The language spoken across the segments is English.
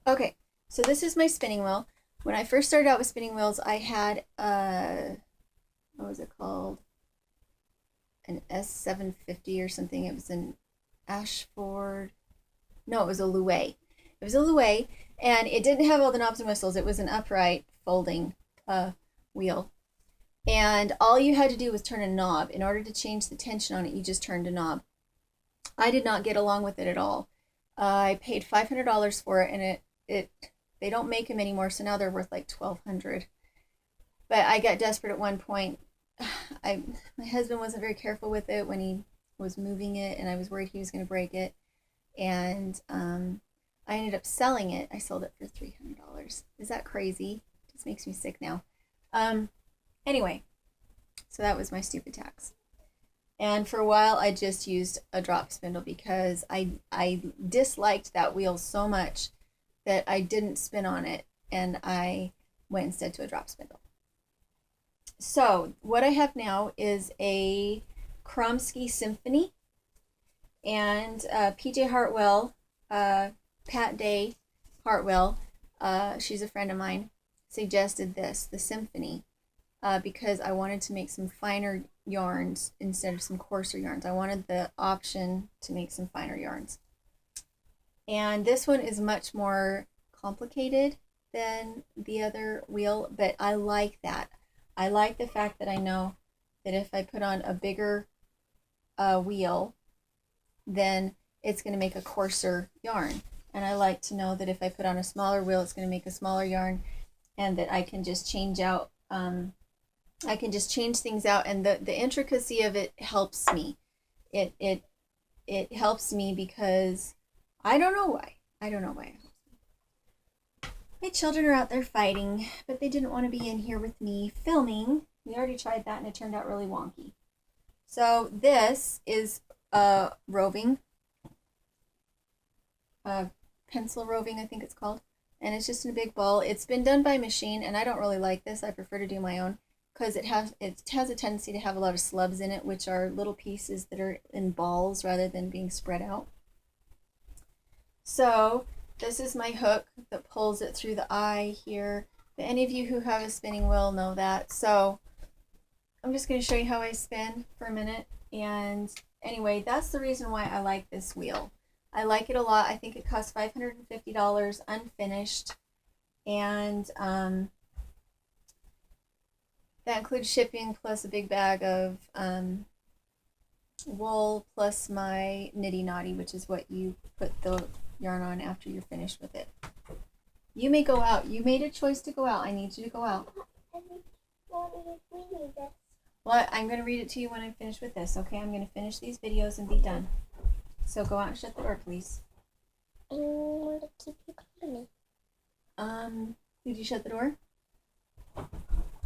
Okay, so this is my spinning wheel. When I first started out with spinning wheels, I had what was it called? An S750 or something. It was an Ashford. No, it was a Louis. It was a Louis, and it didn't have all the knobs and whistles. It was an upright folding wheel. And all you had to do was turn a knob. In order to change the tension on it, you just turned a knob. I did not get along with it at all. I paid $500 for it, and it they don't make them anymore, so now they're worth like $1,200. But I got desperate at one point. My husband wasn't very careful with it when he was moving it, and I was worried he was going to break it. And I ended up selling it. I sold it for $300. Is that crazy? It just makes me sick now. Anyway, so that was my stupid tax. And for a while, I just used a drop spindle because I disliked that wheel so much that I didn't spin on it, and I went instead to a drop spindle. So what I have now is a Kromski Symphony, and PJ Hartwell, Pat Day Hartwell, she's a friend of mine, suggested this, the Symphony, because I wanted to make some finer yarns instead of some coarser yarns. I wanted the option to make some finer yarns. And this one is much more complicated than the other wheel, but I like that. I like the fact that I know that if I put on a bigger wheel, then it's going to make a coarser yarn. And I like to know that if I put on a smaller wheel, it's going to make a smaller yarn, and that I can just change out, I can just change things out, and the intricacy of it helps me. It helps me because I don't know why. I don't know why. My children are out there fighting, but they didn't want to be in here with me filming. We already tried that, and it turned out really wonky. So this is roving, pencil roving, I think it's called, and it's just in a big ball. It's been done by machine, and I don't really like this. I prefer to do my own because it has a tendency to have a lot of slubs in it, which are little pieces that are in balls rather than being spread out. So this is my hook that pulls it through the eye here. But any of you who have a spinning wheel know that. So I'm just going to show you how I spin for a minute. And anyway, that's the reason why I like this wheel. I like it a lot. I think it costs $550 unfinished. And that includes shipping plus a big bag of wool plus my nitty naughty, which is what you put the yarn on after you're finished with it. You may go out. You made a choice to go out. I need you to go out. Well, I'm going to read it to you when I'm finished with this, okay? I'm going to finish these videos and be done. So go out and shut the door, please. I want to keep you company. Did you shut the door?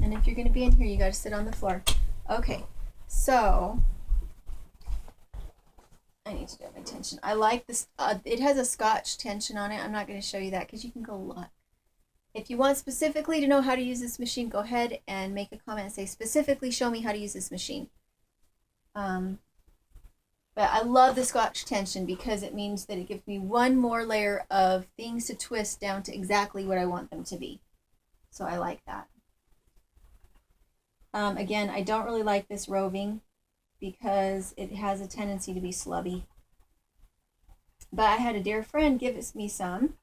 And if you're going to be in here, you got to sit on the floor. Okay, so I need to do my tension. I like this. It has a Scotch tension on it. I'm not going to show you that because you can go look. If you want specifically to know how to use this machine, go ahead and make a comment and say, specifically show me how to use this machine. But I love the Scotch tension because it means that it gives me one more layer of things to twist down to exactly what I want them to be. So I like that. Again, I don't really like this roving because it has a tendency to be slubby. But I had a dear friend give me some,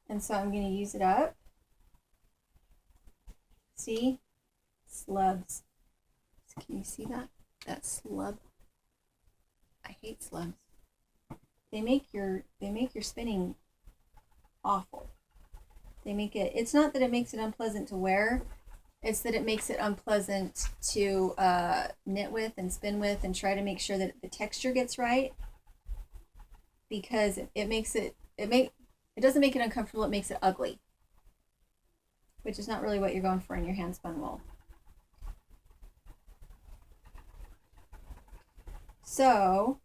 and so I'm going to use it up. See? Slubs. Can you see that? That slub. I hate slubs. They make your spinning awful. They make it, it's not that it makes it unpleasant to wear, it's that it makes it unpleasant to knit with and spin with and try to make sure that the texture gets right, because it doesn't make it uncomfortable, it makes it ugly, which is not really what you're going for in your hand spun wool. So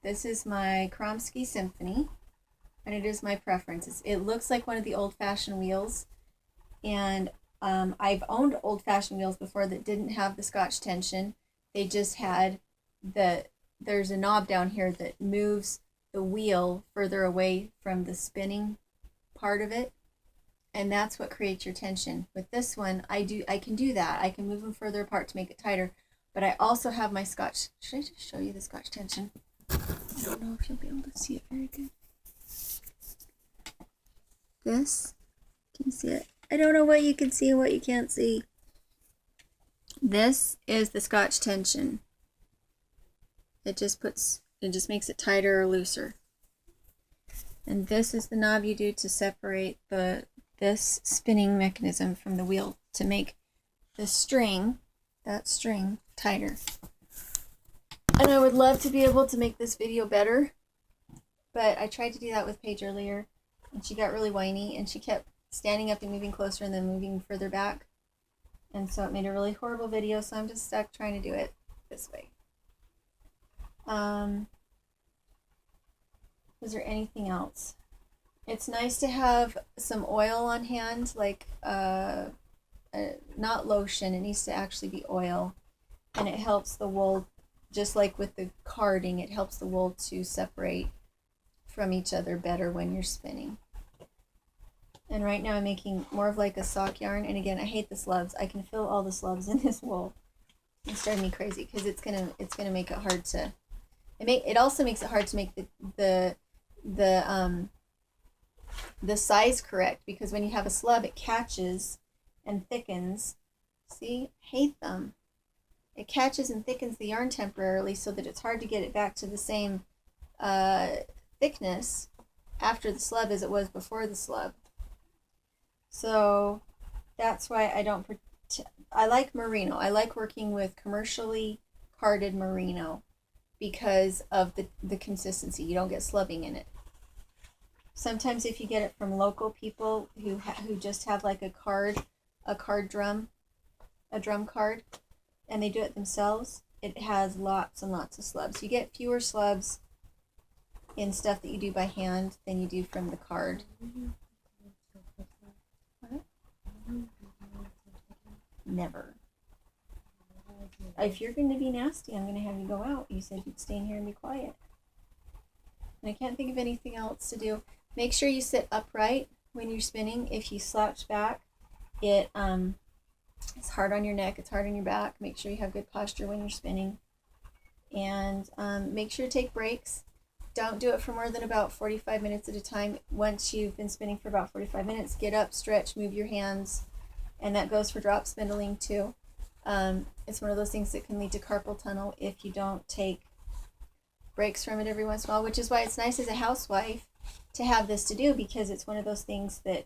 this is my Kromski Symphony, and it is my preference. It looks like one of the old-fashioned wheels, and I've owned old-fashioned wheels before that didn't have the Scotch tension. They just had there's a knob down here that moves the wheel further away from the spinning part of it, and that's what creates your tension. With this one, I can do that. I can move them further apart to make it tighter, but I also have my Scotch. Should I just show you the Scotch Tension? I don't know if you'll be able to see it very good. This, can you see it? I don't know what you can see and what you can't see. This is the Scotch Tension. It just makes it tighter or looser. And this is the knob you do to separate this spinning mechanism from the wheel to make the string, that string, tighter. And I would love to be able to make this video better, but I tried to do that with Paige earlier, and she got really whiny, and she kept standing up and moving closer and then moving further back. And so it made a really horrible video, so I'm just stuck trying to do it this way. Was there anything else? It's nice to have some oil on hand, like not lotion, it needs to actually be oil. And it helps the wool, just like with the carding, it helps the wool to separate from each other better when you're spinning. And right now I'm making more of like a sock yarn. And again, I hate the slubs. I can feel all the slubs in this wool. It's driving me crazy because it's gonna make it hard to. It also makes it hard to make the size correct, because when you have a slub, it catches and thickens. See, hate them. It catches and thickens the yarn temporarily so that it's hard to get it back to the same thickness after the slub as it was before the slub. So that's why I like merino. I like working with commercially carded merino because of the consistency. You don't get slubbing in it. Sometimes if you get it from local people who just have like a drum card, and they do it themselves, it has lots and lots of slubs. You get fewer slubs in stuff that you do by hand than you do from the card. What? Never. If you're going to be nasty, I'm going to have you go out. You said you'd stay in here and be quiet. And I can't think of anything else to do. Make sure you sit upright when you're spinning. If you slouch back, it's hard on your neck, it's hard on your back. Make sure you have good posture when you're spinning. And make sure to take breaks. Don't do it for more than about 45 minutes at a time. Once you've been spinning for about 45 minutes, get up, stretch, move your hands. And that goes for drop spindling too. It's one of those things that can lead to carpal tunnel if you don't take breaks from it every once in a while, which is why it's nice as a housewife to have this to do, because it's one of those things that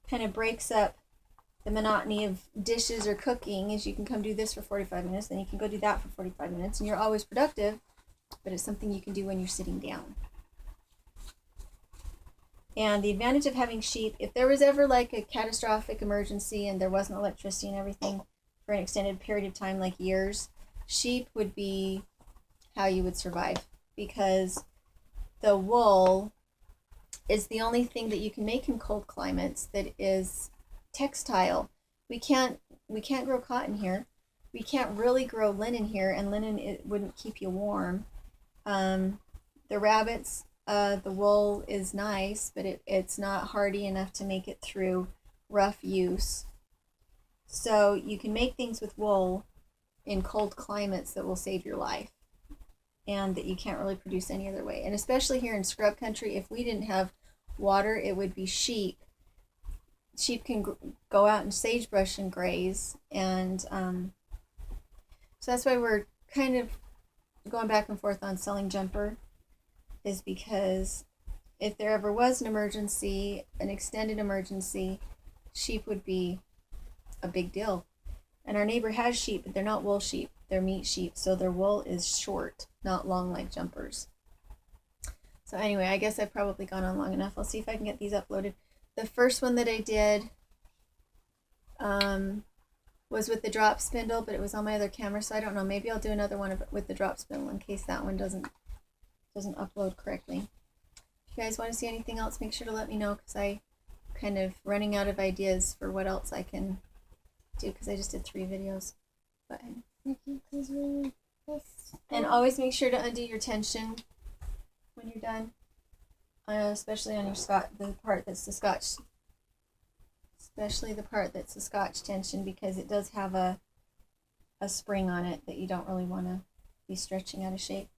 kind of breaks up the monotony of dishes or cooking. Is you can come do this for 45 minutes, then you can go do that for 45 minutes, and you're always productive, but it's something you can do when you're sitting down. And the advantage of having sheep, if there was ever like a catastrophic emergency and there wasn't electricity and everything for an extended period of time, like years, sheep would be how you would survive, because the wool is the only thing that you can make in cold climates that is textile. We can't grow cotton here. We can't really grow linen here, and linen, it wouldn't keep you warm. The rabbits, the wool is nice, but it's not hardy enough to make it through rough use. So you can make things with wool in cold climates that will save your life, and that you can't really produce any other way. And especially here in scrub country, if we didn't have water, it would be sheep. Sheep can go out in sagebrush and graze, and so that's why we're kind of going back and forth on selling jumper, is because if there ever was an emergency, an extended emergency, sheep would be a big deal. And our neighbor has sheep, but they're not wool sheep, they're meat sheep, so their wool is short, not long like jumpers. So anyway, I guess I've probably gone on long enough. I'll see if I can get these uploaded. The first one that I did was with the drop spindle, but it was on my other camera, so I don't know. Maybe I'll do another one with the drop spindle in case that one doesn't upload correctly. If you guys want to see anything else, make sure to let me know, because I'm kind of running out of ideas for what else I can do, because I just did 3 videos. But and always make sure to undo your tension when you're done. especially on your the part that's the Scotch, especially the part that's the Scotch tension, because it does have a spring on it that you don't really want to be stretching out of shape.